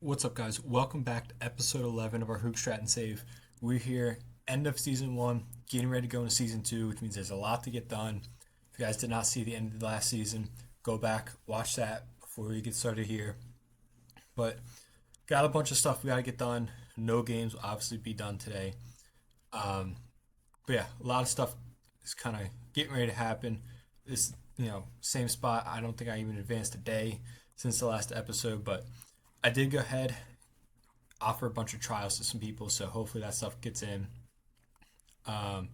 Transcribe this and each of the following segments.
What's up, guys? Welcome back to episode 11 of our Hoogstraten save. We're here, end of season one, getting ready to go into season two, which means there's a lot to get done. If you guys did not see the end of the last season, go back, watch that before we get started here. But got a bunch of stuff we got to get done. No games will obviously be done today. Um, but yeah, a lot of stuff is kind of getting ready to happen. This, same spot. I don't think I even advanced a day since the last episode, but I did go ahead, offer a bunch of trials to some people, so hopefully that stuff gets in. Um,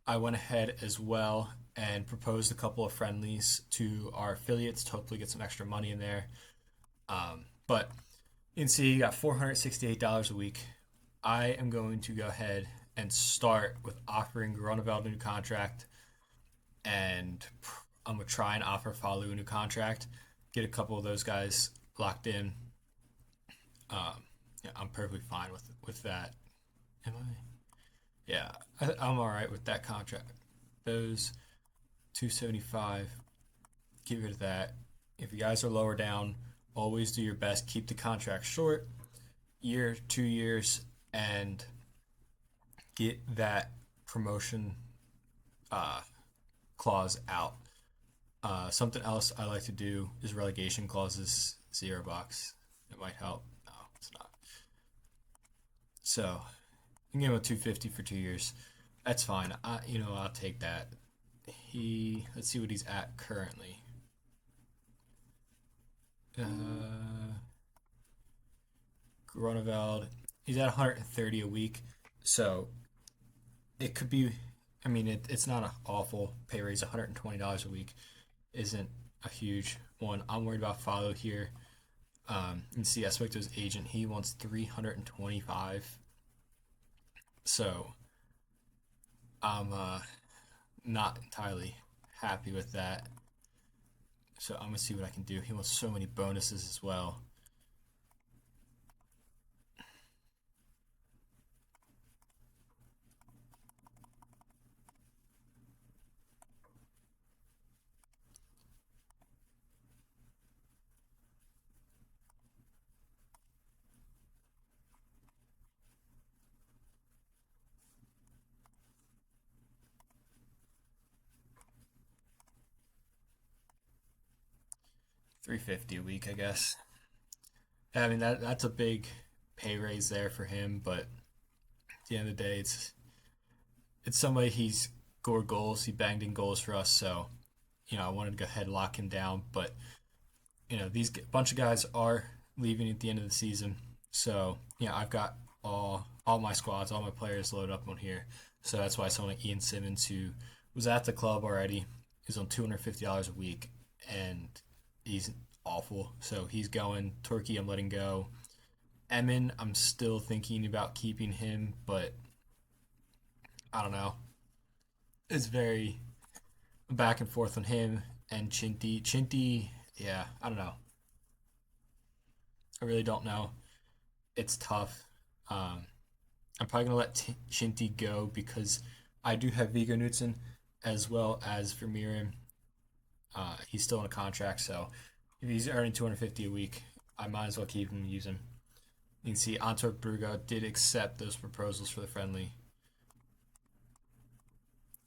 I went ahead as well and proposed a couple of friendlies to our affiliates to hopefully get some extra money in there. But you can see you got $468 a week. I am going to go ahead and start with offering Groeneveld a new contract, and I'm gonna try and offer Falu a new contract, get a couple of those guys locked in. Yeah, I'm perfectly fine with that. Am I? Yeah, I'm all right with that contract. Those 275, get rid of that. If you guys are lower down, always do your best. Keep the contract short, year, 2 years, and get that promotion uh, clause out. Something else I like to do is relegation clauses, $0. It might help. No, it's not. So you can give him a 250 for 2 years. That's fine. I'll take that. Let's see what he's at currently. Uh, Groeneveld, he's at 130 a week, so it could be. I mean, it's not an awful pay raise. $120 a week isn't a huge one. I'm worried about Follow here. You can see I spoke to his agent. He wants 325. So I'm not entirely happy with that. So I'm gonna see what I can do. He wants so many bonuses as well. 350 a week, I guess. I mean that's a big pay raise there for him, but at the end of the day, it's somebody he's scored goals. He banged in goals for us, so I wanted to go ahead and lock him down. But these bunch of guys are leaving at the end of the season, so I've got all my squads, all my players loaded up on here. So that's why someone like Ian Simmons, who was at the club already, is on $250 a week, and he's awful. So he's going. Turkey, I'm letting go. Emin, I'm still thinking about keeping him, but I don't know. It's very back and forth on him and Chinty. Chinty, yeah, I don't know. I really don't know. It's tough. Um, I'm probably gonna let Chinty go because I do have Vigo Knudsen as well as Vermeeren. He's still in a contract, so if he's earning 250 a week, I might as well keep him using. You can see Antwerp Brugge did accept those proposals for the friendly.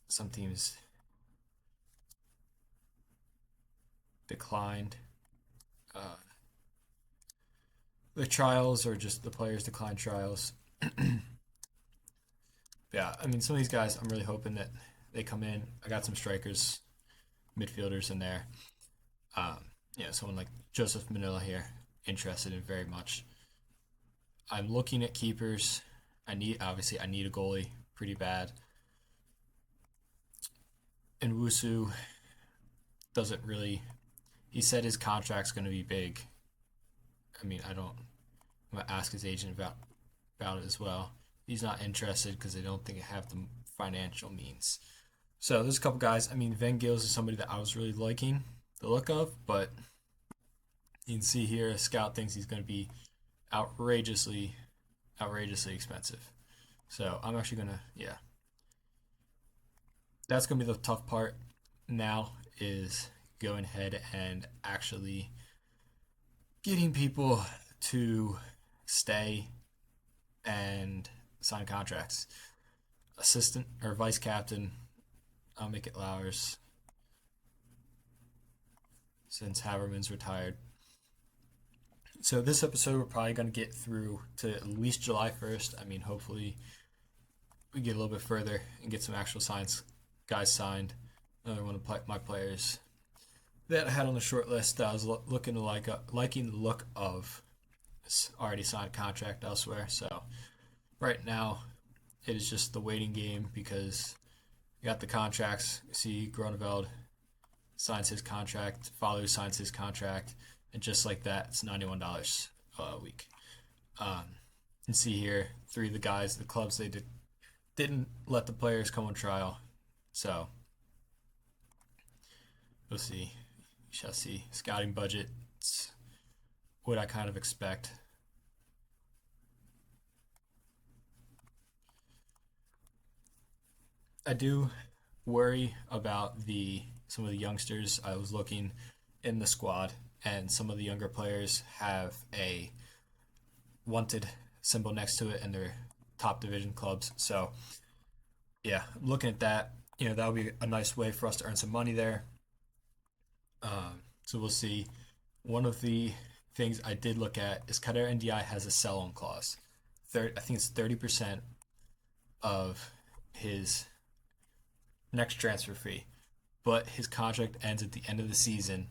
Some teams declined. Uh, the trials, or just the players declined trials. Yeah, I mean, some of these guys, I'm really hoping that they come in. I got some strikers, midfielders in there. Um, someone like Joseph Manila here, interested in very much. I'm looking at keepers. I need a goalie pretty bad. And Wusu doesn't really. He said his contract's going to be big. I mean, I don't. I'm gonna ask his agent about it as well. He's not interested because they don't think I have the financial means. So there's a couple guys. I mean, Van Gils is somebody that I was really liking the look of, but you can see here a scout thinks he's going to be outrageously, outrageously expensive. So I'm actually gonna, yeah, that's gonna be the tough part. Now is going ahead and actually getting people to stay and sign contracts. Assistant or vice captain, I'll make it Lowers since Haberman's retired. So this episode we're probably going to get through to at least July 1st. I mean, hopefully we get a little bit further and get some actual guys signed. Another one of my players that I had on the short list that I was looking to liking the look of already signed contract elsewhere. So right now it is just the waiting game because you got the contracts. You see Groneveld signs his contract, Falu signs his contract, and just like that, it's $91 a week. You see here, three of the guys, the clubs, they didn't let the players come on trial. So we'll see. We shall see. Scouting budget, it's what I kind of expect. I do worry about some of the youngsters. I was looking in the squad, and some of the younger players have a wanted symbol next to it in their top division clubs. So yeah, looking at that, that would be a nice way for us to earn some money there. So we'll see. One of the things I did look at is Kader NDI has a sell-on clause. I think it's 30% of his next transfer fee, but his contract ends at the end of the season,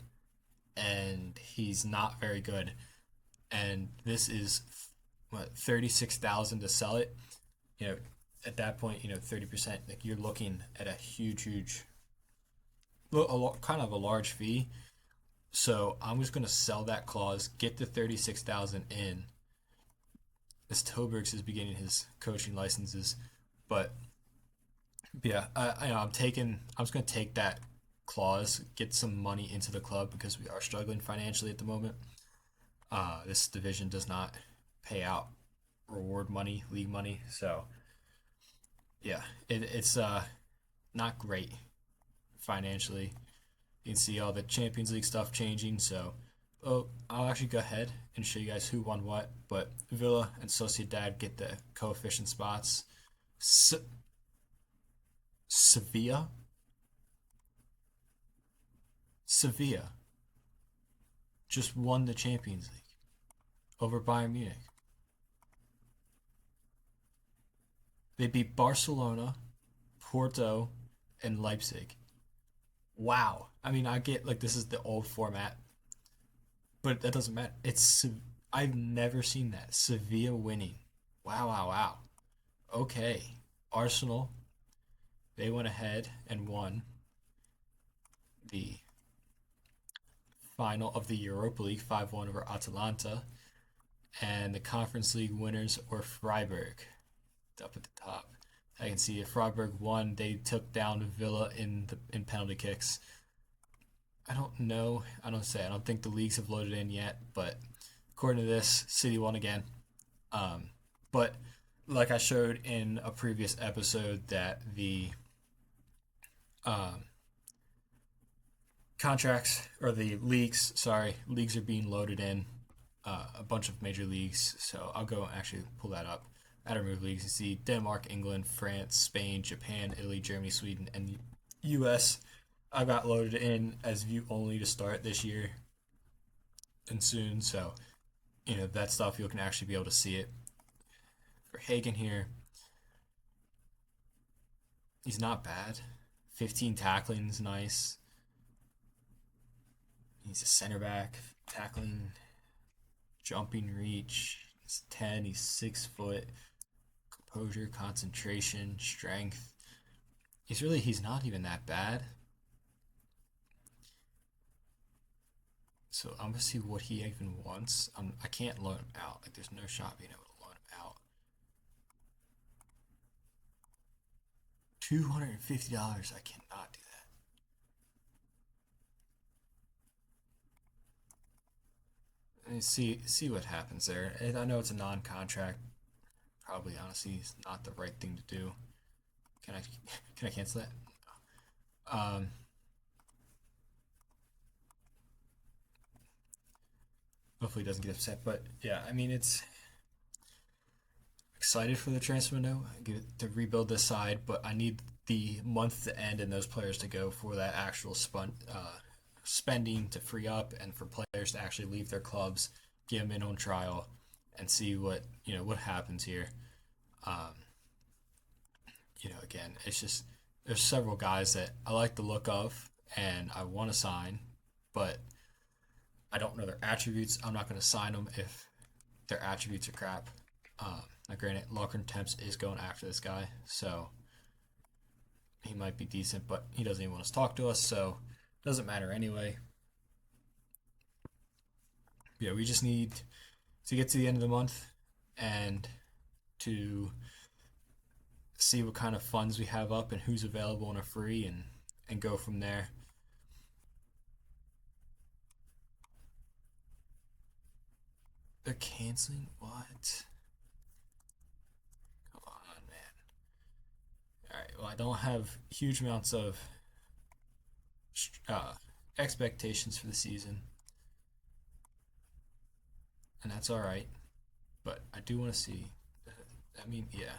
and he's not very good. And this is what 36,000 to sell it. At that point, 30%. Like you're looking at a huge, kind of a large fee. So I'm just gonna sell that clause, get the 36,000 in. As Tobergs is beginning his coaching licenses, but yeah, I'm just gonna take that clause, get some money into the club because we are struggling financially at the moment. This division does not pay out reward money, league money, so yeah, it's not great financially. You can see all the Champions League stuff changing. So, I'll actually go ahead and show you guys who won what. But Villa and Sociedad get the coefficient spots. Sevilla just won the Champions League over Bayern Munich. They beat Barcelona, Porto, and Leipzig. Wow. I mean, I get like this is the old format, but that doesn't matter. I've never seen that. Sevilla winning. Wow, wow, wow. Okay. Arsenal, they went ahead and won the final of the Europa League 5-1 over Atalanta, and the Conference League winners were Freiburg. Up at the top. I can see if Freiburg won, they took down Villa in penalty kicks. I don't know. I don't think the leagues have loaded in yet, but according to this, City won again. But like I showed in a previous episode, that the contracts or the leagues, leagues are being loaded in. A bunch of major leagues. So I'll go and actually pull that up. At remove leagues, you see Denmark, England, France, Spain, Japan, Italy, Germany, Sweden, and U.S. I got loaded in as view only to start this year and soon. So, that stuff you can actually be able to see it. For Hagen here, he's not bad. 15 tackling's nice. He's a center back. Tackling, jumping reach. He's 10. He's 6 foot. Composure, concentration, strength. He's not even that bad. So I'm gonna see what he even wants. I can't loan him out. Like there's no shot being able to loan him out. $250. I cannot do that. Let me see what happens there. And I know it's a non-contract. Probably honestly is not the right thing to do. Can I cancel that? No. Hopefully, he doesn't get upset. But yeah, I mean, it's excited for the transfer window to rebuild this side, but I need the month to end and those players to go for that actual spending to free up and for players to actually leave their clubs, get them in on trial, and see what happens here. Um, again, it's just there's several guys that I like the look of and I want to sign, but I don't know their attributes. I'm not going to sign them if their attributes are crap. Now, granted, Lachlan Temps is going after this guy, so he might be decent, but he doesn't even want to talk to us, so it doesn't matter anyway. Yeah, we just need to get to the end of the month and to see what kind of funds we have up and who's available and are free and go from there. They're canceling? What? Come on, man. Alright, well, I don't have huge amounts of uh, expectations for the season, and that's alright, but I do want to see. I mean, yeah.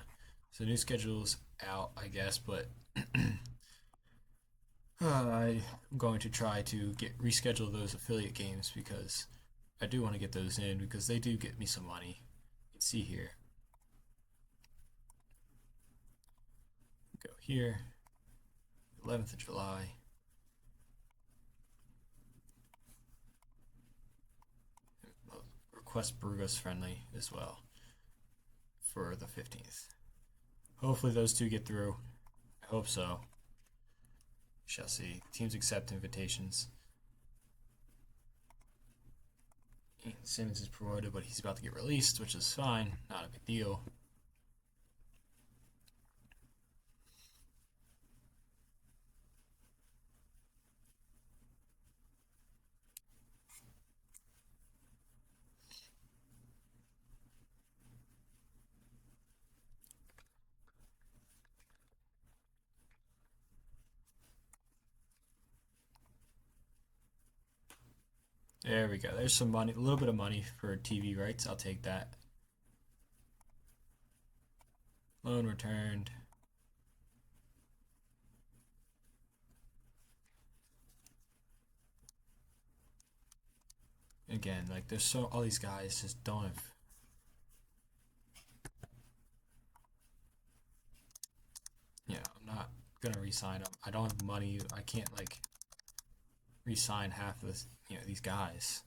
So, new schedule's out, I guess, but I'm going to try to get reschedule those affiliate games because I do want to get those in because they do get me some money. You can see here. Go here. 11th of July. Request Burgos friendly as well for the 15th. Hopefully those two get through. I hope so. Shall see. Teams accept invitations. Simmons is promoted, but he's about to get released, which is fine. Not a big deal. There we go. There's some money, a little bit of money for TV rights. I'll take that. Loan returned. Again, like there's all these guys just don't have. I'm not gonna re-sign them. I don't have money. I can't like re-sign half of this, these guys.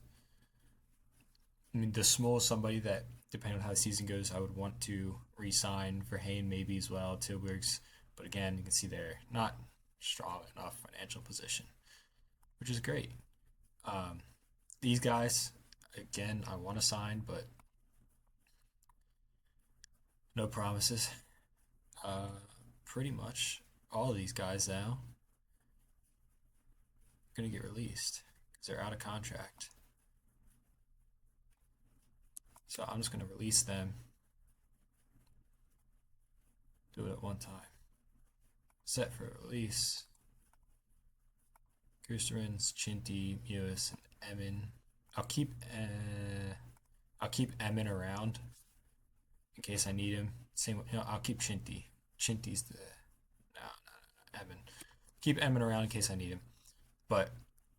I mean, the small somebody that, depending on how the season goes, I would want to re-sign for Hayne maybe as well, Tilburgs. But again, you can see they're not strong enough financial position, which is great. Um, these guys, again, I want to sign, but no promises. Uh, Pretty much all of these guys now are going to get released because they're out of contract. So I'm just going to release them. Do it at one time. Set for release. Goostermans, Chinty, Mewis, and Emin. I'll keep Emin around in case I need him. Same, I'll keep Chinty. Chinty's the no, Emin. Keep Emin around in case I need him. But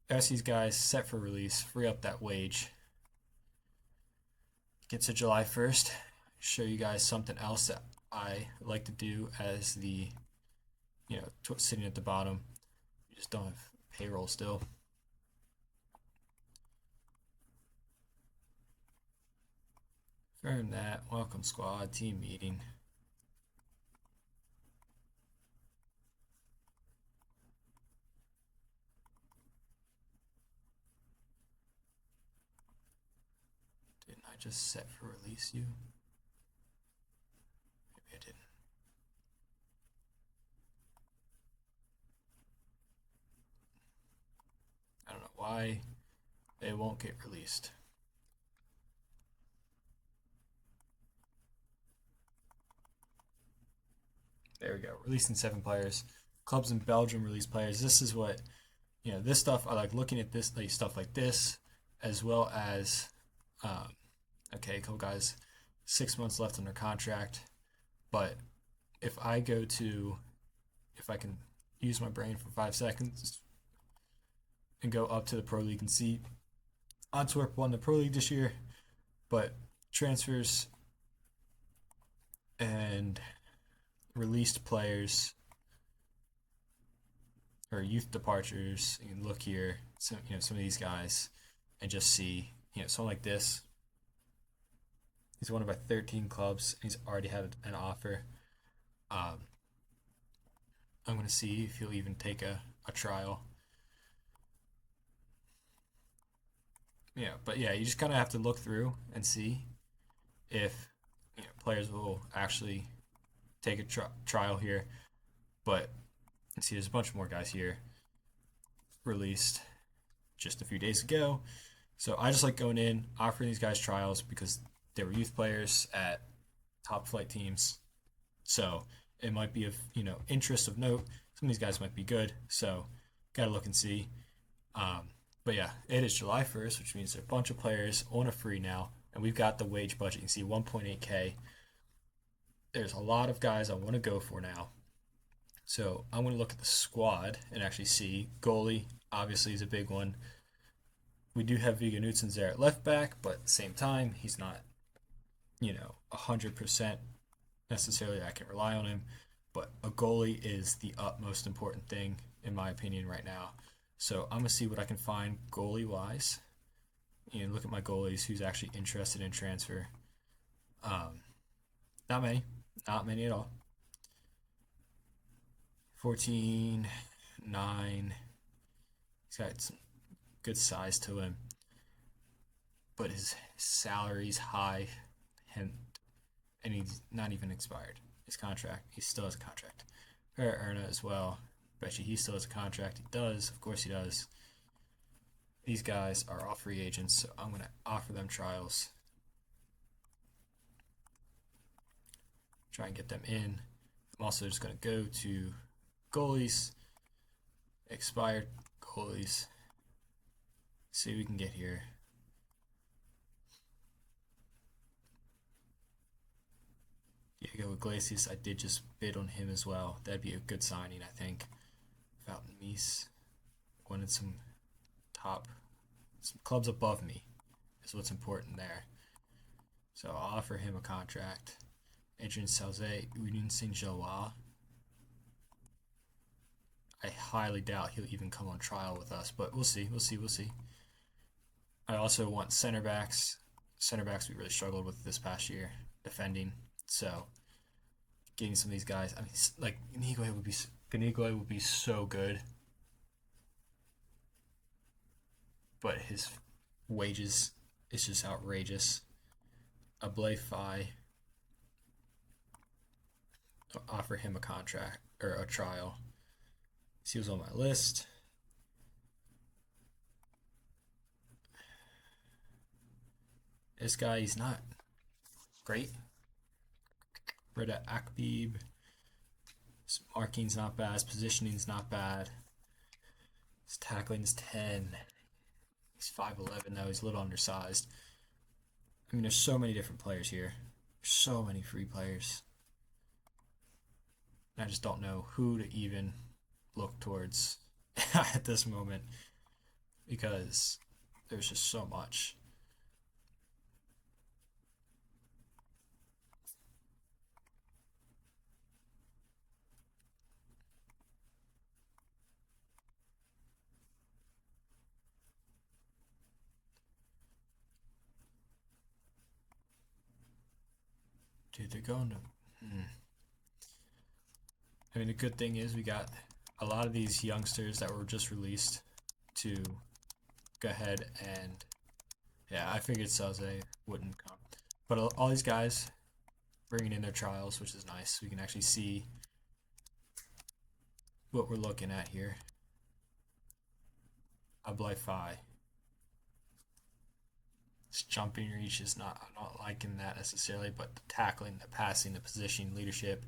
as these guys set for release, free up that wage. Get to July 1st. Show you guys something else that I like to do as the, sitting at the bottom. You just don't have payroll still. Confirm that. Welcome squad. Team meeting. Didn't I just set for release you? Maybe I didn't. I don't know why they won't get released. There we go. Releasing 7 players. Clubs in Belgium release players. This is what, this stuff, I like looking at this, like stuff like this, as well as Um, okay, a couple guys, 6 months left on their contract, but if I go to, if I can use my brain for 5 seconds and go up to the Pro League and see Antwerp won the Pro League this year, but transfers and released players or youth departures. You can look here, some of these guys, and just see, someone like this. He's one of our 13 clubs. He's already had an offer. Um, I'm going to see if he'll even take a trial. Yeah, but yeah, you just kind of have to look through and see if players will actually take a trial here. But let's see, there's a bunch more guys here released just a few days ago. So I just like going in, offering these guys trials because they were youth players at top flight teams. So it might be of interest of note. Some of these guys might be good. So gotta look and see. Um, but yeah, it is July 1st, which means there are a bunch of players on a free now, and we've got the wage budget. You can see 1.8K. There's a lot of guys I want to go for now. So I'm going to look at the squad and actually see goalie. Obviously, is a big one. We do have Viggo Knudsen's there at left back, but at the same time, he's not 100% necessarily. I can rely on him, but a goalie is the utmost important thing in my opinion right now. So I'm gonna see what I can find goalie wise. Look at my goalies who's actually interested in transfer. Um, not many, not many at all. 14, 9. He's got some good size to him, but his salary's high, and he's not even expired. His contract, he still has a contract. Erna as well. Bet you he still has a contract. He does, of course he does. These guys are all free agents, so I'm going to offer them trials. Try and get them in. I'm also just going to go to goalies, expired goalies. See what we can get here. Diego Iglesias, I did just bid on him as well. That'd be a good signing, I think. Fountain Mies wanted some clubs above me is what's important there. So I'll offer him a contract. Adrian Salze, Udin St. Joa. I highly doubt he'll even come on trial with us, but we'll see. I also want center backs. Center backs we really struggled with this past year defending. So getting some of these guys, I mean, like Ganigwe would be so good, but his wages is just outrageous. Ablay Fi, offer him a contract or a trial. He was on my list. This guy, he's not great. Reda Akbib. His marking's not bad. His positioning's not bad. His tackling's 10. He's 5'11 though. He's a little undersized. I mean, there's so many different players here. There's so many free players. I just don't know who to even look towards at this moment because there's just so much. Dude, they're going to. I mean, the good thing is we got a lot of these youngsters that were just released to go ahead and. Yeah, I figured Salze wouldn't come. But all these guys bringing in their trials, which is nice. We can actually see what we're looking at here. Ablai Fi. His jumping reach is I'm not liking that necessarily, but the tackling, the passing, the positioning, leadership,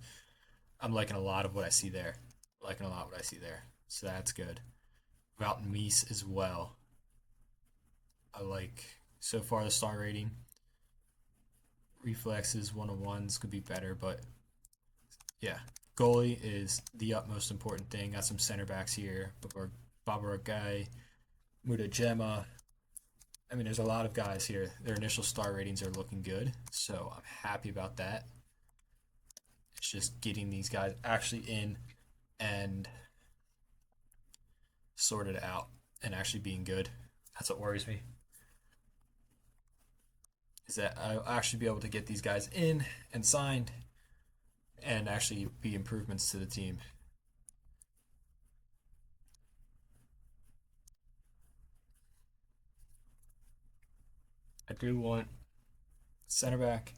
I'm liking a lot of what I see there. So that's good. Wout Mies as well. I like so far. The star rating, reflexes, one-on-ones could be better, but yeah, goalie is the utmost important thing. Got some center backs here, Barbara Guy, Muda Gemma. I mean, there's a lot of guys here. Their initial star ratings are looking good, so I'm happy about that. It's just getting these guys actually in and sorted out and actually being good. That's what worries me. Is that I'll actually be able to get these guys in and signed and actually be improvements to the team. I do want center back,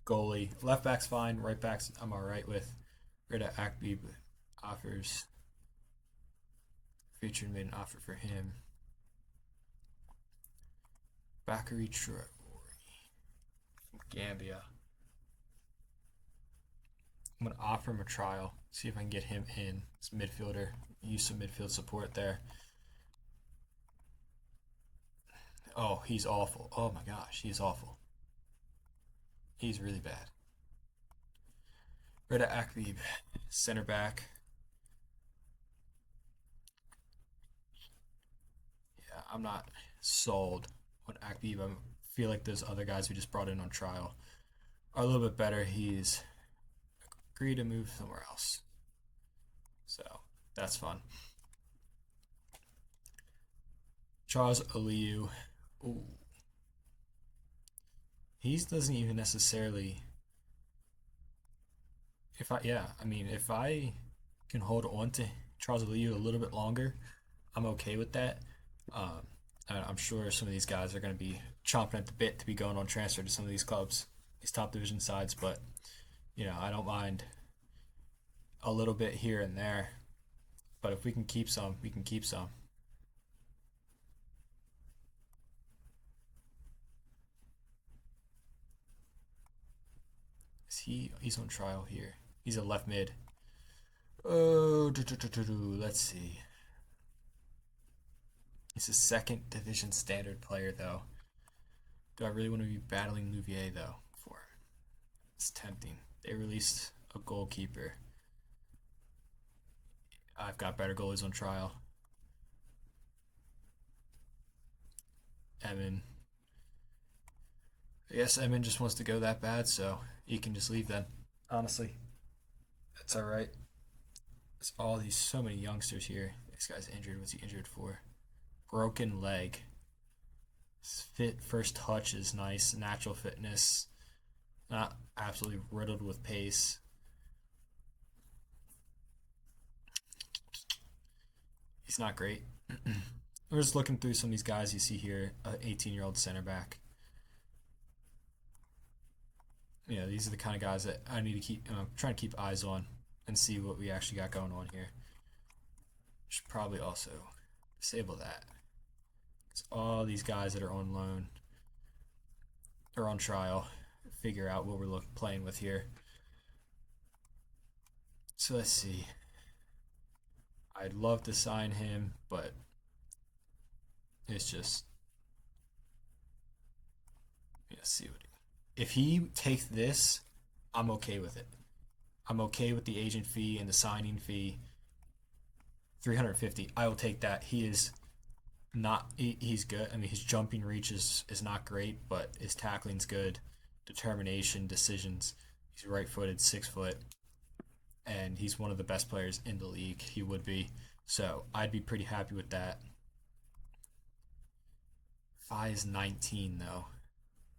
goalie, left back's fine, right back's I'm all right with. Rita Akby offers featured made an offer for him. Bakary Traore from Gambia. I'm gonna offer him a trial, see if I can get him in. It's midfielder, use some midfield support there. Oh, he's awful. Oh my gosh, he's awful. He's really bad. Rida Akbib, center back. Yeah, I'm not sold on Akbib. I feel like those other guys we just brought in on trial are a little bit better. He's agreed to move somewhere else. So that's fun. Charles Aliu. Ooh. He doesn't even necessarily. If I can hold on to Charles Aliu a little bit longer, I'm okay with that. Um, I'm sure some of these guys are going to be chomping at the bit to be going on transfer to some of these clubs, these top division sides. But I don't mind a little bit here and there. But if we can keep some, we can keep some. He's on trial here. He's a left mid. Oh, let's see. He's a second division standard player, though. Do I really want to be battling Louvier, though, for him? It's tempting. They released a goalkeeper. I've got better goalies on trial. Emin. I guess Emin just wants to go that bad, so he can just leave then. Honestly, that's all right. There's so many youngsters here. This guy's injured. What's he injured for? Broken leg. Fit first touch is nice. Natural fitness. Not absolutely riddled with pace. He's not great. We're just looking through some of these guys you see here. An 18-year-old center back. These are the kind of guys that I need to keep. Trying to keep eyes on and see what we actually got going on here. Should probably also disable that. It's all these guys that are on loan or on trial. Figure out what we're playing with here. So let's see. I'd love to sign him, but it's just see what if he takes this, I'm okay with it. I'm okay with the agent fee and the signing fee. 350. I will take that. He is not. He's good. I mean, his jumping reach is not great, but his tackling's good. Determination, decisions. He's right-footed, 6 foot, and he's one of the best players in the league. He would be. So I'd be pretty happy with that. Fi is 19 though.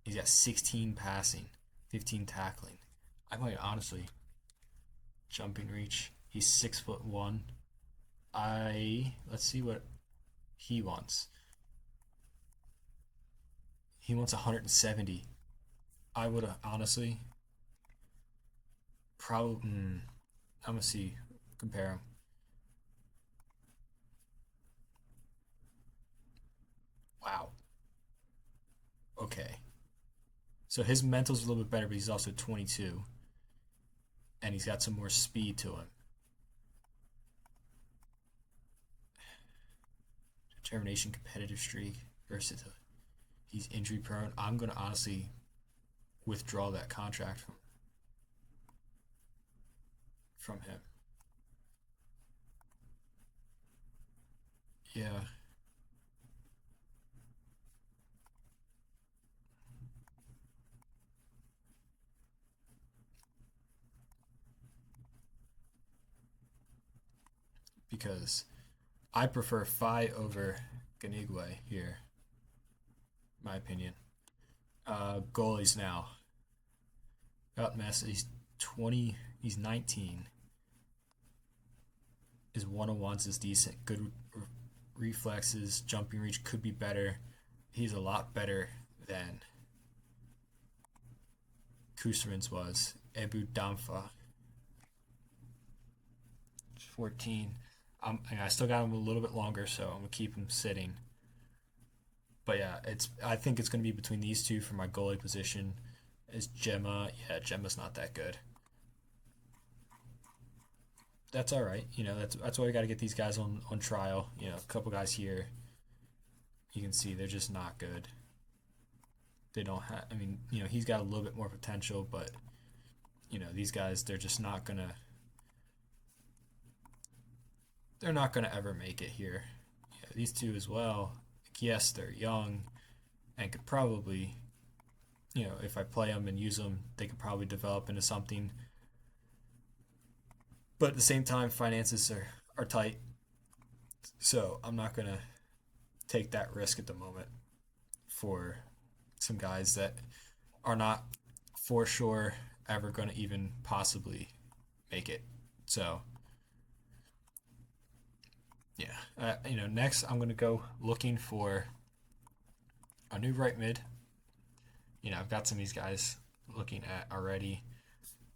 He's got 16 passing, 15 tackling. I might honestly jumping reach. He's 6'1". Let's see what he wants. He wants 170. I would honestly probably. I'm gonna see. Compare him. Wow. Okay. So his mental's a little bit better, but he's also 22, and he's got some more speed to him. Determination, competitive streak, versatile. he's injury prone, I'm gonna honestly withdraw that contract from him. Yeah, because I prefer Fi over Ganigwe here, my opinion. Goalies now. Got Messi. He's 20. He's 19. His one-on-ones is decent. Good reflexes. Jumping reach could be better. He's a lot better than Kusterman's was. Ebu Damfa, 14. I still got him a little bit longer, so I'm gonna keep him sitting. But yeah, it's. I think it's gonna be between these two for my goalie position. Is Gemma? Yeah, Gemma's not that good. That's all right. That's why we got to get these guys on trial. A couple guys here, you can see they're just not good. They don't have. I mean, he's got a little bit more potential, but these guys, they're just not gonna. They're not gonna ever make it here. Yeah, these two as well. Like, yes, they're young and could probably, if I play them and use them, they could probably develop into something. But at the same time, finances are tight, so I'm not gonna take that risk at the moment for some guys that are not for sure ever going to even possibly make it. So yeah, next I'm going to go looking for a new right mid. I've got some of these guys looking at already,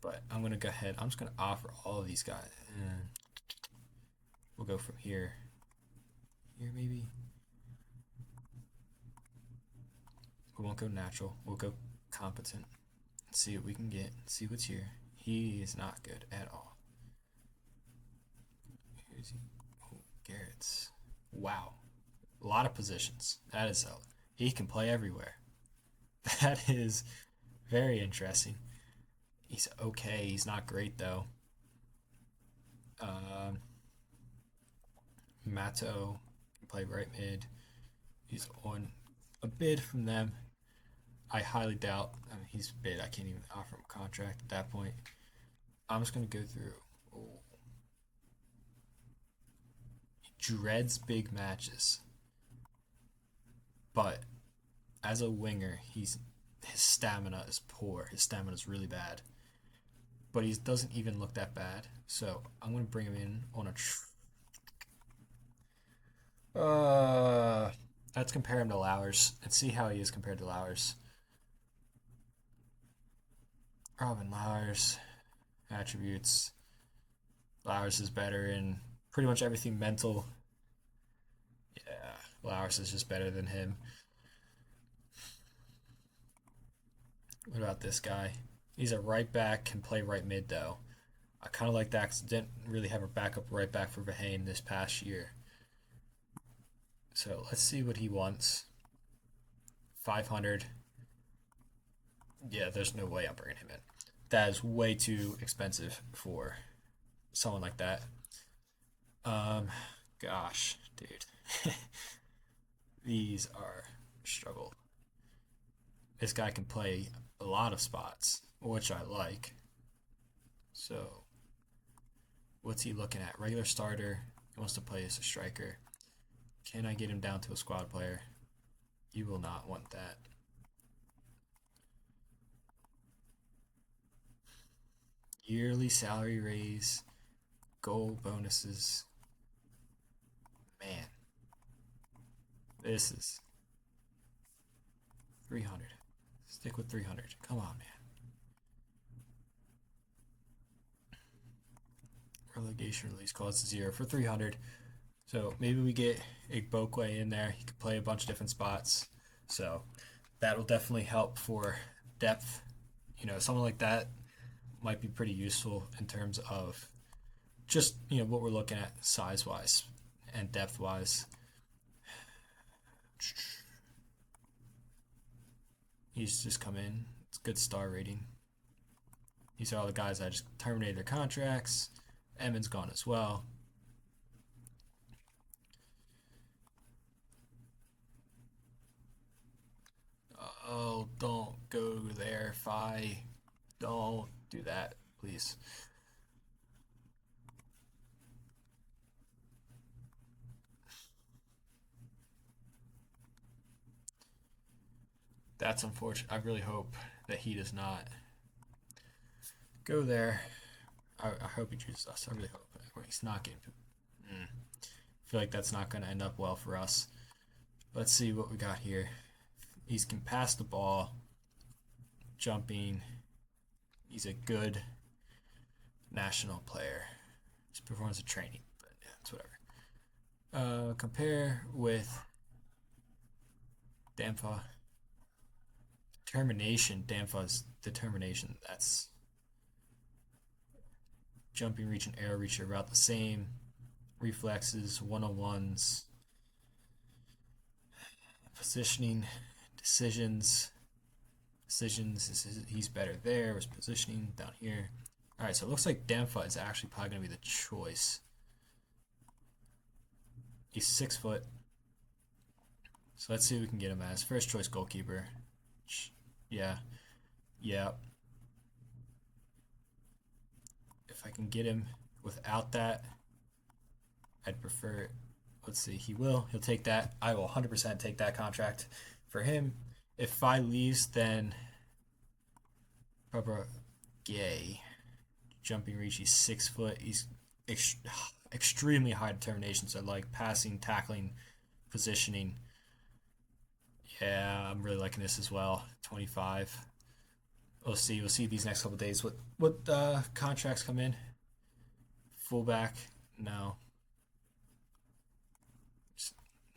but I'm going to go ahead. I'm just going to offer all of these guys. And we'll go from here. Here maybe. We won't go natural. We'll go competent. See what we can get. See what's here. He is not good at all. Who's he? Oh, Garrett's. Wow. A lot of positions. That is he can play everywhere. That is very interesting. He's okay. He's not great though. Um, Mato can play right mid. He's on a bid from them. I highly doubt. I mean, he's bid. I can't even offer him a contract at that point. I'm just gonna go through. Oh, he dreads big matches, but as a winger, his stamina is poor. His stamina is really bad, but he doesn't even look that bad. So I'm gonna bring him in on a. Let's compare him to Lowers and see how he is compared to Lowers. Robin Lowers attributes. Lowers is better in pretty much everything mental. Yeah, Lowers is just better than him. What about this guy? He's a right back, can play right mid though. I kind of like that because didn't really have a backup right back for Bahane this past year. So let's see what he wants. 500. Yeah, there's no way I'm bringing him in. That is way too expensive for someone like that. Um, Gosh, dude, these are struggle. This guy can play a lot of spots, which I like. So, what's he looking at? Regular starter. He wants to play as a striker. Can I get him down to a squad player? You will not want that. Yearly salary raise, goal bonuses. Man, this is 300. Stick with 300. Come on, man. Relegation release cost 0 for 300. So maybe we get Igbokwe in there. He could play a bunch of different spots. So that will definitely help for depth. Someone like that might be pretty useful in terms of just, what we're looking at size wise and depth wise. He's just come in. It's a good star rating. These are all the guys that just terminated their contracts. Emin's gone as well. Oh, don't go there, Fi. Don't do that, please. That's unfortunate. I really hope that he does not go there. I hope he chooses us. I really hope. He's not getting. I feel like that's not going to end up well for us. Let's see what we got here. He can pass the ball, jumping. He's a good national player. His performance of training, but yeah, it's whatever. Compare with Damfa. Determination. Damfa's determination. That's jumping, reach, and arrow reach are about the same. Reflexes, one-on-ones, positioning, decisions. He's better there. Was positioning down here. All right, so it looks like Damfa is actually probably going to be the choice. He's 6 foot. So let's see what we can get him as first choice goalkeeper. Yeah. Yeah. If I can get him without that, I'd prefer it. Let's see. He'll take that. I will 100% take that contract for him. If Fi leaves, then Barbara Gay. Jumping reach, he's 6 foot. He's extremely high determination. So like passing, tackling, positioning. Yeah, I'm really liking this as well. 25. We'll see. We'll see these next couple days. What contracts come in? Fullback? No. Just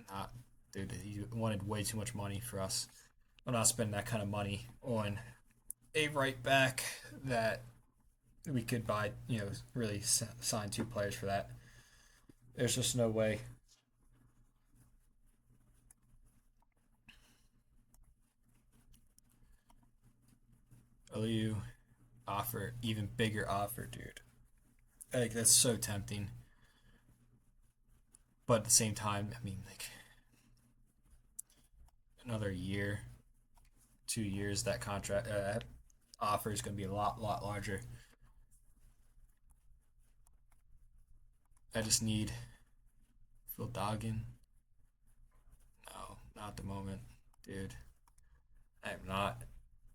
not. Dude, he wanted way too much money for us. I'm not spending that kind of money on a right back that we could buy, really sign 2 players for that. There's just no way. Aliu offer, even bigger offer, dude. Like, that's so tempting. But at the same time, I mean, like, another year, 2 years, that contract offer is going to be a lot larger. I just need Phil Doggin. No, not at the moment, dude. I am not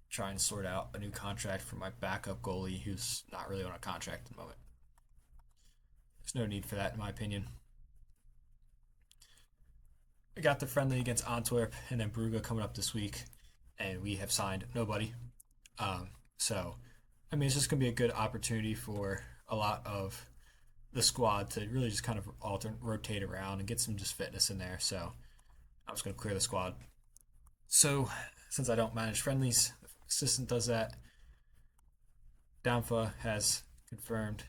trying to sort out a new contract for my backup goalie who's not really on a contract at the moment. There's no need for that, in my opinion. We got the friendly against Antwerp and then Brugge coming up this week, and we have signed nobody. So, I mean, it's just going to be a good opportunity for a lot of the squad to really just kind of rotate around and get some just fitness in there. So, I'm just going to clear the squad. So, since I don't manage friendlies, the assistant does that. Damfa has confirmed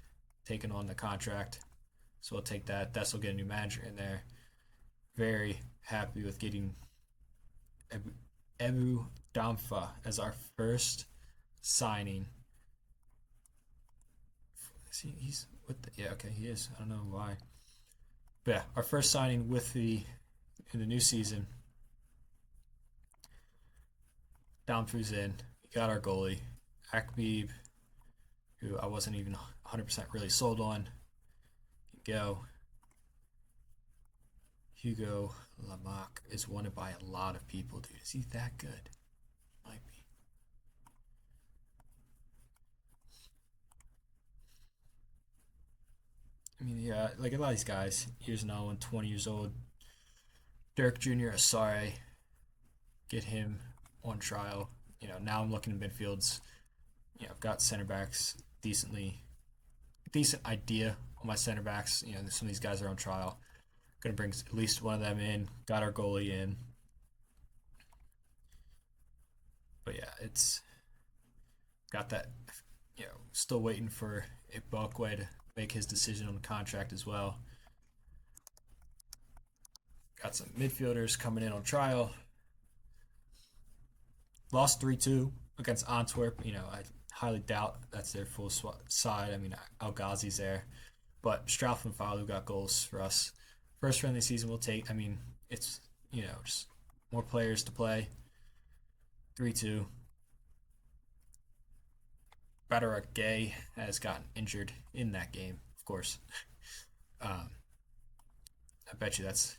taking on the contract, so we'll take that. Thus, we'll get a new manager in there. Very happy with getting Ebu Damfa as our first signing. He's with yeah, okay, he is. I don't know why. But yeah, our first signing in the new season. Damfu's in. We got our goalie, Akbib, who I wasn't even 100% really sold on. Go. Hugo Lamac is wanted by a lot of people, dude. Is he that good? Might be. I mean, yeah, like a lot of these guys. Here's another one, 20 years old. Dirk Jr. Asare. Get him on trial. Now I'm looking at midfields. I've got center backs decent idea on my center backs. Some of these guys are on trial. Gonna bring at least one of them in. Got our goalie in. But yeah, it's got that. Still waiting for Ibokwe to make his decision on the contract as well. Got some midfielders coming in on trial. Lost 3-2 against Antwerp. I highly doubt that's their full side. I mean, El Ghazi's there. But Strauff and Falu got goals for us. First friendly season we'll take. I mean, it's, just more players to play. 3-2. Badarak Gay has gotten injured in that game, of course. Um, I bet you that's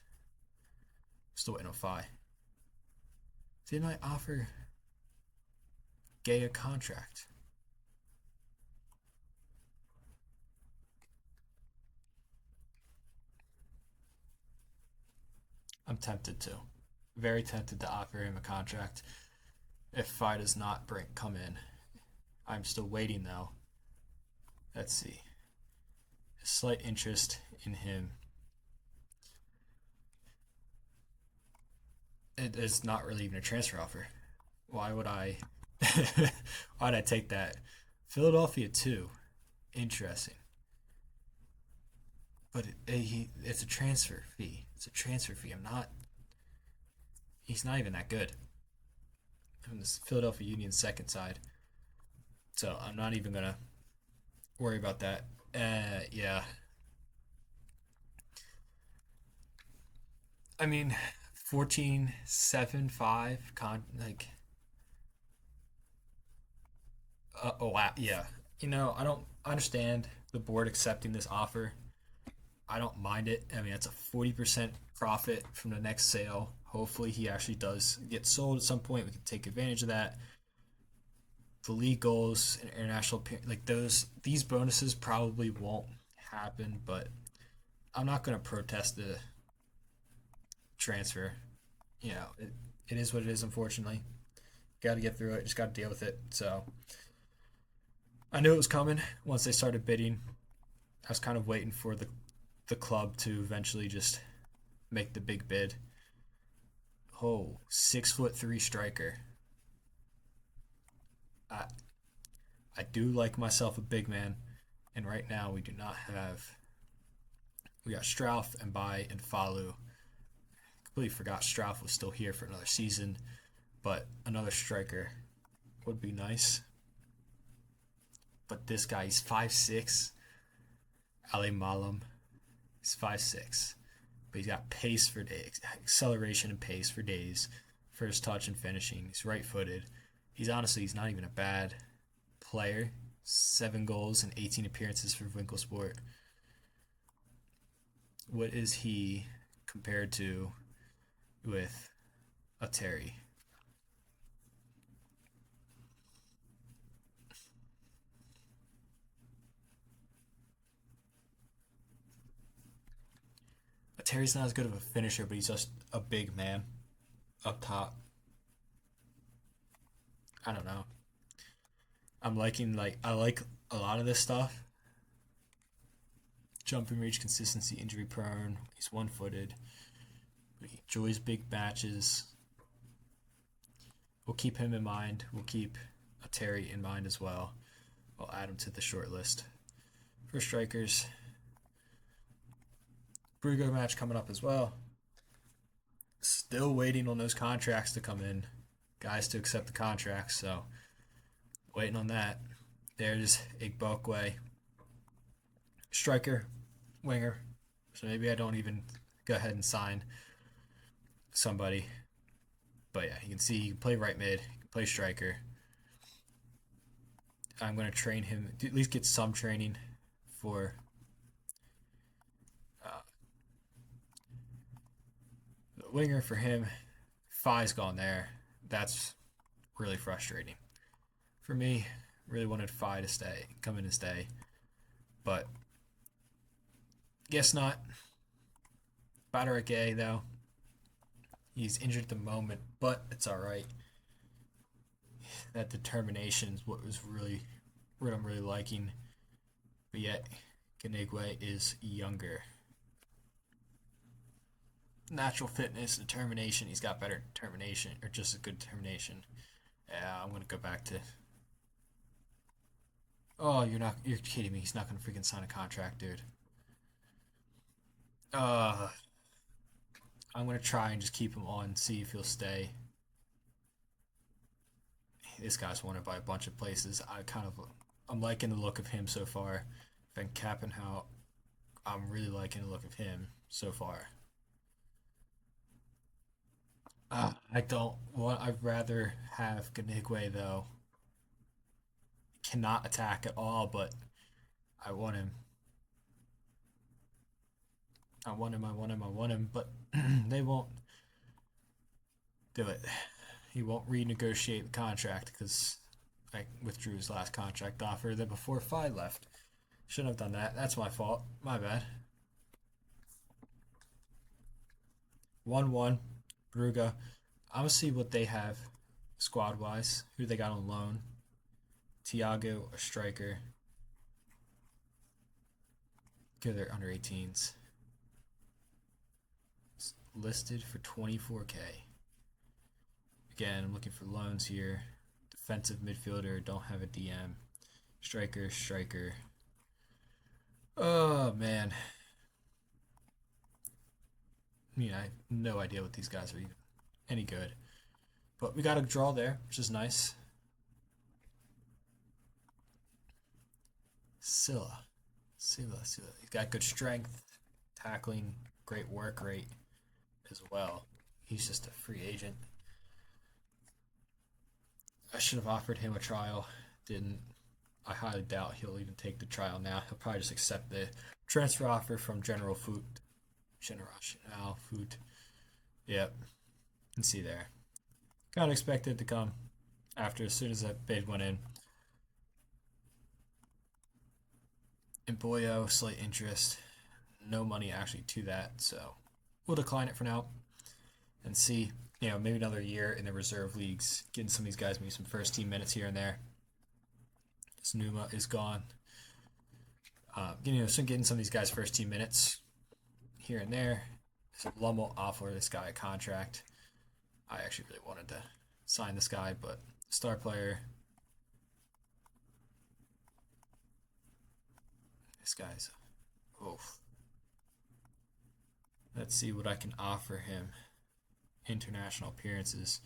still waiting on Fi. Didn't I offer Gay a contract? I'm tempted to. Very tempted to offer him a contract if Fi does not come in. I'm still waiting though. Let's see. A slight interest in him. It is not really even a transfer offer. Why would I? Why'd I take that? Philadelphia too. Interesting, but it's a transfer fee. It's a transfer fee. I'm not. He's not even that good. I'm this Philadelphia Union's second side, so I'm not even gonna worry about that. Yeah. I mean, 14.75 like. Oh wow, yeah. I don't understand the board accepting this offer. I don't mind it. I mean, it's a 40% profit from the next sale. Hopefully, he actually does get sold at some point. We can take advantage of that. The league goals and international, like these bonuses probably won't happen, but I'm not going to protest the transfer. It is what it is, unfortunately. Got to get through it. Just got to deal with it. So I knew it was coming once they started bidding. I was kind of waiting for the club to eventually just make the big bid. Oh, 6'3" striker. I I do like myself a big man, and right now we do not have. We got Strauff and Bai and Falu. Completely forgot Strauff was still here for another season, but another striker would be nice. But this guy, he's 5'6". Ali Malam, he's 5'6". But he's got pace for days, acceleration and pace for days. First touch and finishing. He's right footed. He's not even a bad player. 7 goals and 18 appearances for Winkelsport. What is he compared to with a Terry? A Terry's not as good of a finisher, but he's just a big man up top. I don't know. I like a lot of this stuff. Jumping reach, consistency, injury prone. He's 1 footed. But he enjoys big matches. We'll keep him in mind. We'll keep a Terry in mind as well. We'll add him to the short list. For strikers, Brigo match coming up as well. Still waiting on those contracts to come in. Guys to accept the contracts, so waiting on that. There's Igbokwe. Striker, winger. So maybe I don't even go ahead and sign somebody. But yeah, you can see he can play right mid, he can play striker. I'm going to train him, at least get some training for uh, the winger for him. Fi's gone there. That's really frustrating. For me, really wanted Fi to stay, come in and stay. But guess not. Badarake, though, he's injured at the moment, but it's all right. That determination is what I'm really liking. But yet, Ganigwe is younger. Natural fitness, determination. He's got better determination, or just as good determination. Yeah, I'm gonna go back to. Oh, you're not. You're kidding me. He's not gonna freaking sign a contract, dude. Uh, I'm gonna try and just keep him on, see if he'll stay. this guy's wanted by a bunch of places. I'm liking the look of him so far. Van Kappenhout, I'm really liking the look of him so far. I don't want. I'd rather have Ganigwe though. Cannot attack at all, but I want him. I want him. I want him. I want him. But they won't do it. He won't renegotiate the contract because I withdrew his last contract offer then before Fi left. Shouldn't have done that. That's my fault. My bad. 1-1. Brugge. I'm gonna see what they have squad wise. Who they got on loan? Tiago, a striker. Go their under 18s. It's listed for 24K. Again, I'm looking for loans here. Defensive midfielder, don't have a DM. Striker, striker. Oh man. I have no idea what these guys are even any good. But we got a draw there, which is nice. Silla. He's got good strength, tackling, great work rate as well. He's just a free agent. I should have offered him a trial. Didn't. I highly doubt he'll even take the trial now. He'll probably just accept the transfer offer from General Food. General Food. Yep. You can see there. Kind of expected to come after as soon as that bid went in. And Boyo, slight interest. No money actually to that, so we'll decline it for now and see. Maybe another year in the reserve leagues, getting some of these guys maybe some first team minutes here and there. Snuma is gone. Getting some of these guys first team minutes here and there. So Lum will offer this guy a contract. I actually really wanted to sign this guy, but star player. This guy's. Oof. Let's see what I can offer him. International appearances.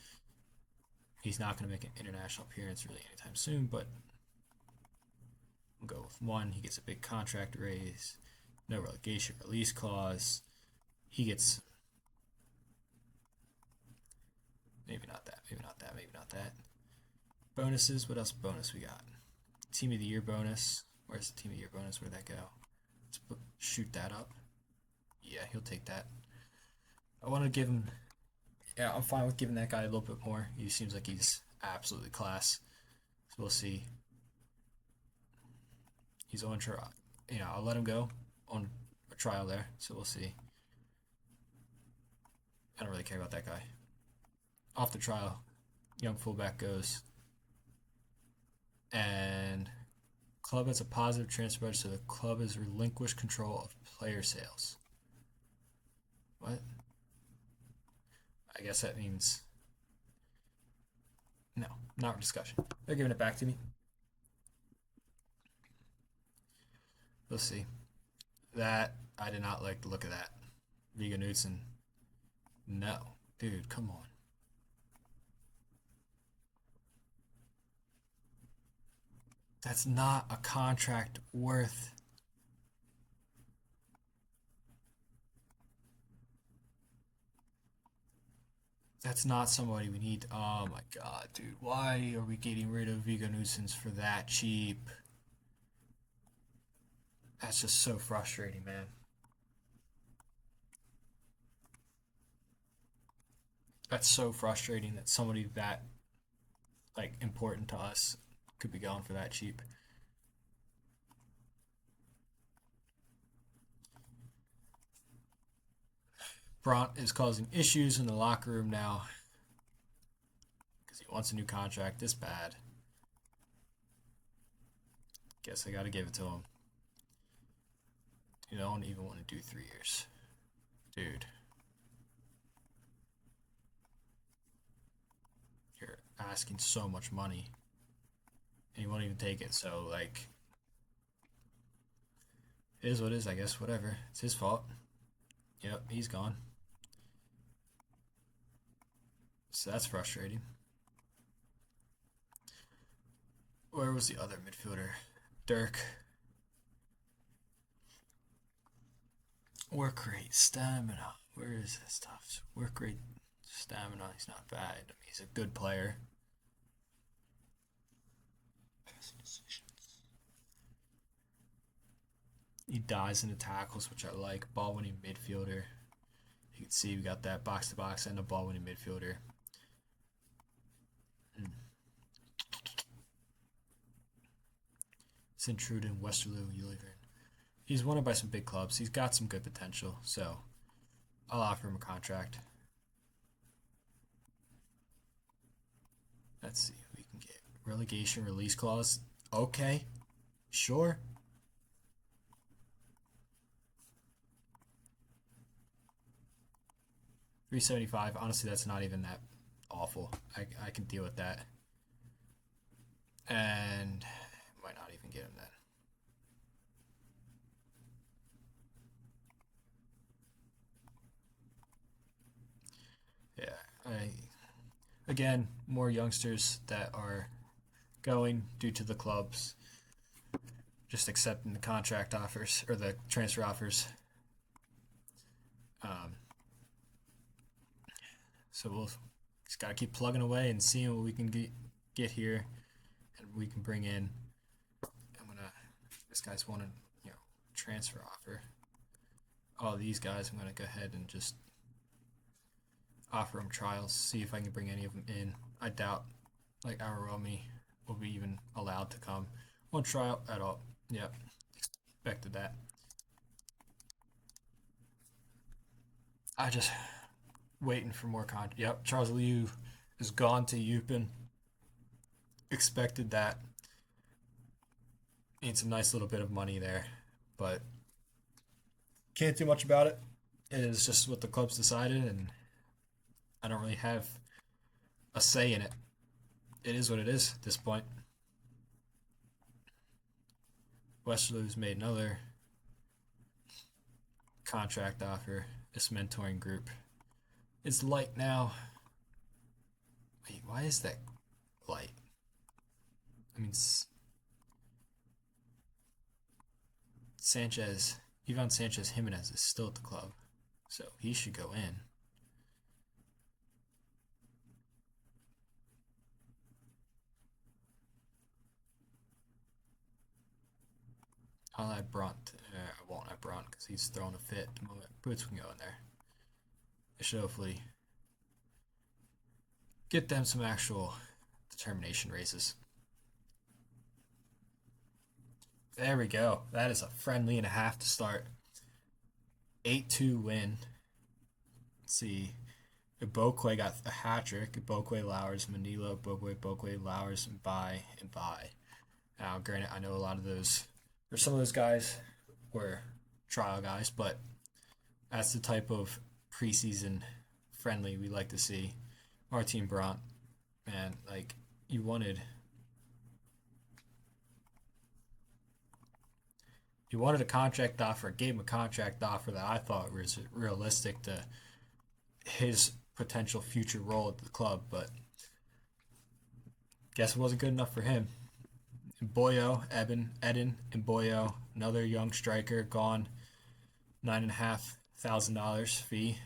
He's not going to make an international appearance really anytime soon, but we'll go with one. He gets a big contract raise. No relegation release clause. He gets maybe not that, maybe not that, maybe not that. Bonuses. What else bonus we got? Team of the year bonus. Where's the team of the year bonus? Where'd that go? Let's shoot that up. Yeah, he'll take that. I want to give him. Yeah, I'm fine with giving that guy a little bit more. He seems like he's absolutely class. So we'll see. He's on trial. I'll let him go on a trial there. So we'll see. I don't really care about that guy. Off the trial, young fullback goes. And club has a positive transfer budget, so the club has relinquished control of player sales. What? I guess that means no, not for discussion. They're giving it back to me. We'll see. That I did not like the look of that. Viggo Knudsen. No, dude, come on. That's not a contract worth. That's not somebody we need. Oh my god, dude. Why are we getting rid of Viggo Nuisance for that cheap? That's just so frustrating, man. That's so frustrating that somebody that important to us could be going for that cheap. Bront is causing issues in the locker room now because he wants a new contract this bad. Guess I gotta give it to him. I don't even want to do 3 years. Dude. You're asking so much money. And he won't even take it, so it is what it is, I guess. Whatever. It's his fault. Yep, he's gone. So that's frustrating. Where was the other midfielder? Dirk. Work rate, stamina. Where is this stuff? Work rate, stamina. He's not bad. I mean, he's a good player. He dies in the tackles, which I like. Ball winning midfielder. You can see we got that box to box and a ball winning midfielder. Sint-Truiden, Westerlo, Ulliveren. He's wanted by some big clubs. He's got some good potential, so I'll offer him a contract. Let's see if we can get relegation release clause. Okay, sure. 375. Honestly, that's not even that awful. I can deal with that. And might not even get him then. Yeah, again, more youngsters that are going due to the clubs just accepting the contract offers or the transfer offers. Um, so we'll just gotta keep plugging away and seeing what we can get here, and we can bring in. I'm gonna. This guy's wanted, transfer offer. All these guys, I'm gonna go ahead and just offer them trials, see if I can bring any of them in. I doubt, like Araromi will be even allowed to come. Won't try out at all. Yep, expected that. I just waiting for more content. Yep, Charles Liu is gone to Eupen. Expected that. Need some nice little bit of money there, but can't do much about it. It is just what the club's decided, and I don't really have a say in it. It is what it is at this point. Westerlo's made another contract offer. This mentoring group is light now. Wait, why is that light? I mean, Sanchez, Ivan Sanchez Jimenez is still at the club, so he should go in. I'll add Brunt. I won't add Brunt because he's throwing a fit at the moment. Boots can go in there. It should hopefully get them some actual determination races. There we go. That is a friendly and a half to start. 8-2 win. Let's see. Ibokwe got a hat trick. Ibokwe, Lowers, Manilo, Ibokwe, Lowers, and By. Now, granted, I know a lot of those, or some of those guys were trial guys, but that's the type of preseason friendly we like to see. Martin Brandt, man, like, you wanted a contract offer, gave him a contract offer that I thought was realistic to his potential future role at the club, but guess it wasn't good enough for him. Boyo, Eden, and Boyo, another young striker, gone. $9,500 fee.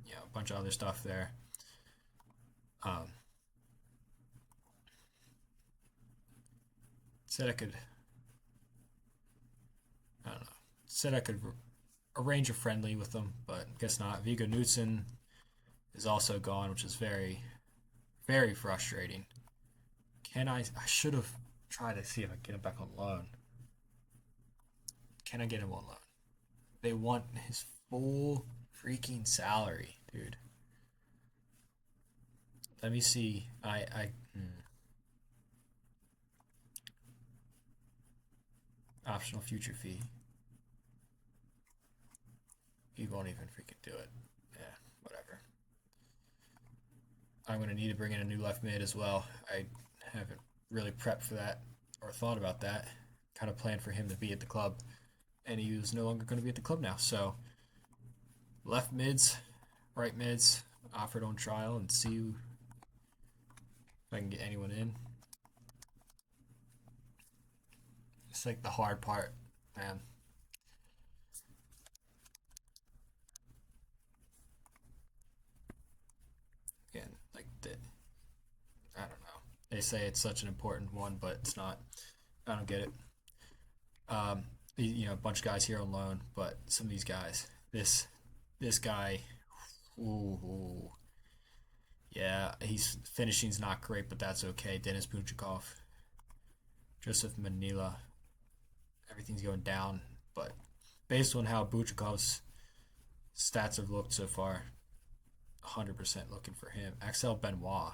Yeah, a bunch of other stuff there. Said I could. I don't know. Said I could arrange a friendly with them, but guess not. Viggo Knudsen is also gone, which is very, very frustrating. I should have tried to see if I can get him back on loan. Can I get him on loan? They want his full freaking salary, dude. Let me see. Optional future fee. He won't even freaking do it. Yeah, whatever. I'm going to need to bring in a new left mid as well. I haven't really prepped for that or thought about that. Kind of planned for him to be at the club, and he was no longer going to be at the club now. So, left mids, right mids, offered on trial, and see if I can get anyone in. It's like the hard part, man. Again, like I don't know. They say it's such an important one, but it's not. I don't get it. Um, a bunch of guys here on loan, but some of these guys, this guy, ooh, yeah, he's finishing's not great, but that's okay. Denis Bunchikov, Joseph Manila, everything's going down, but based on how Bunchikov's stats have looked so far, 100% looking for him. Axel Benoit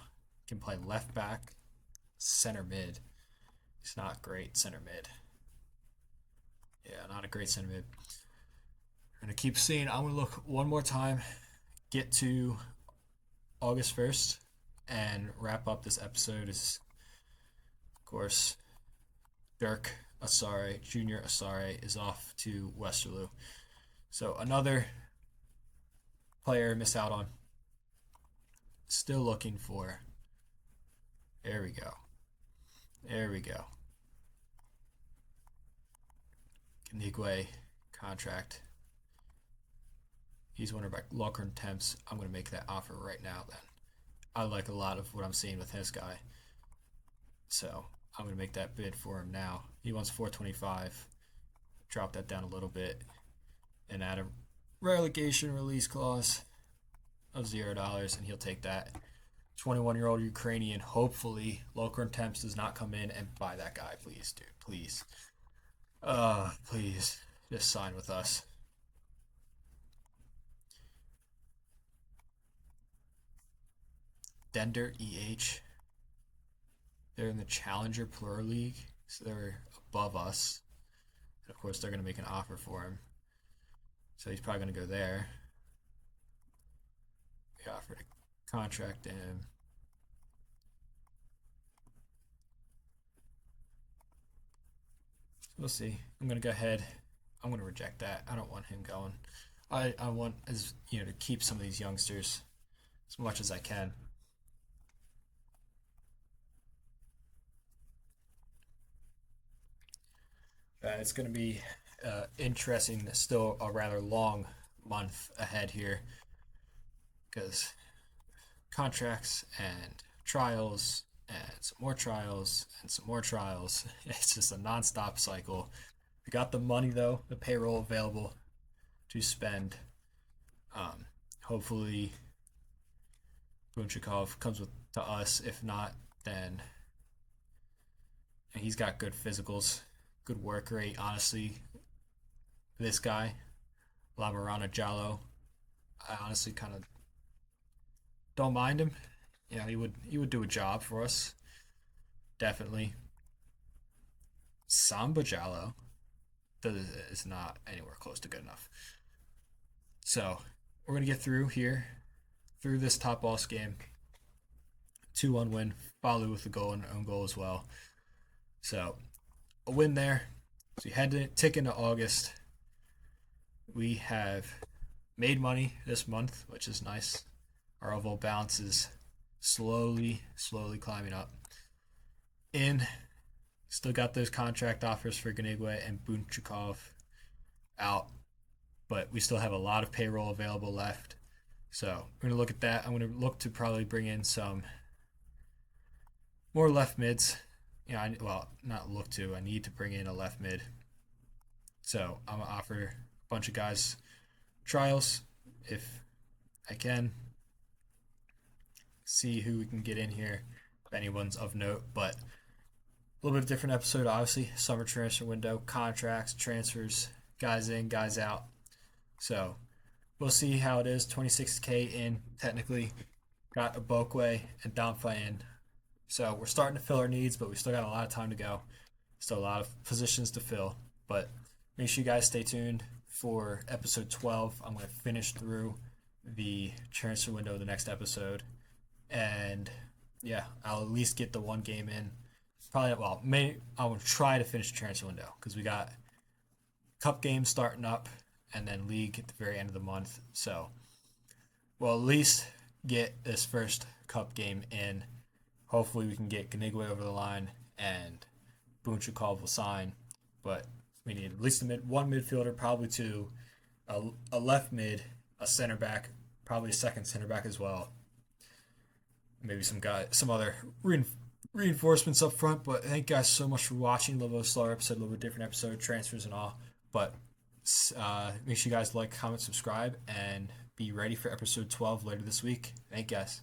can play left back, center mid. He's not great center mid. Yeah, not a great center mid. I'm gonna keep seeing. I'm gonna look one more time, get to August 1st, and wrap up this episode. Is of course Dirk Asare, Junior Asare, is off to Westerlo. So another player miss out on. Still looking for. There we go. There we go. Kanigwe contract. He's one of our long-term temps. I'm going to make that offer right now then. I like a lot of what I'm seeing with this guy. So I'm going to make that bid for him now. He wants 425. Drop that down a little bit and add a relegation release clause of $0, and he'll take that. 21-year-old Ukrainian. Hopefully, Local Temps does not come in and buy that guy. Please, dude. Please. Please. Just sign with us. Dender EH. They're in the Challenger Plural League, so they're above us. And of course, they're going to make an offer for him. So he's probably going to go there. We offered a contract to him. We'll see. I'm going to go ahead. I'm going to reject that. I don't want him going. I want to keep some of these youngsters as much as I can. It's going to be interesting. Still a rather long month ahead here because contracts and trials and some more trials and some more trials. It's just a nonstop cycle. We got the money though, the payroll available to spend. Hopefully, Bunchikov comes to us. If not, then he's got good physicals, good work rate. Honestly, this guy, Lamarana Jallo, I honestly kind of don't mind him. He would do a job for us, definitely. Samba Jallo is not anywhere close to good enough. So we're gonna get through this top boss game. 2-1 win. Balu with the goal and own goal as well. So a win there. So we had to tick into August. We have made money this month, which is nice. Our overall balance is slowly climbing up. Still got those contract offers for Ganigwe and Bunchikov out, but we still have a lot of payroll available left. So we're going to look at that. I'm going to look to probably bring in some more left mids. Not look to. I need to bring in a left mid. So I'm going to offer a bunch of guys trials if I can. See who we can get in here, if anyone's of note. But a little bit of different episode, obviously. Summer transfer window, contracts, transfers, guys in, guys out. So we'll see how it is. 26K in, technically. Got Obokwe and Damfa in. So we're starting to fill our needs, but we still got a lot of time to go. Still a lot of positions to fill. But make sure you guys stay tuned for episode 12. I'm going to finish through the transfer window of the next episode. And yeah, I'll at least get the one game in. I will try to finish the transfer window because we got cup games starting up and then league at the very end of the month. So we'll at least get this first cup game in. Hopefully we can get Ganigwe over the line and Bunchikov will sign. but we need at least one midfielder, probably two, a left mid, a center back, probably a second center back as well. Maybe some other reinforcements up front. But thank you guys so much for watching. A little bit slower episode, a little bit different episode, transfers and all. But make sure you guys like, comment, subscribe, and be ready for episode 12 later this week. Thank you guys.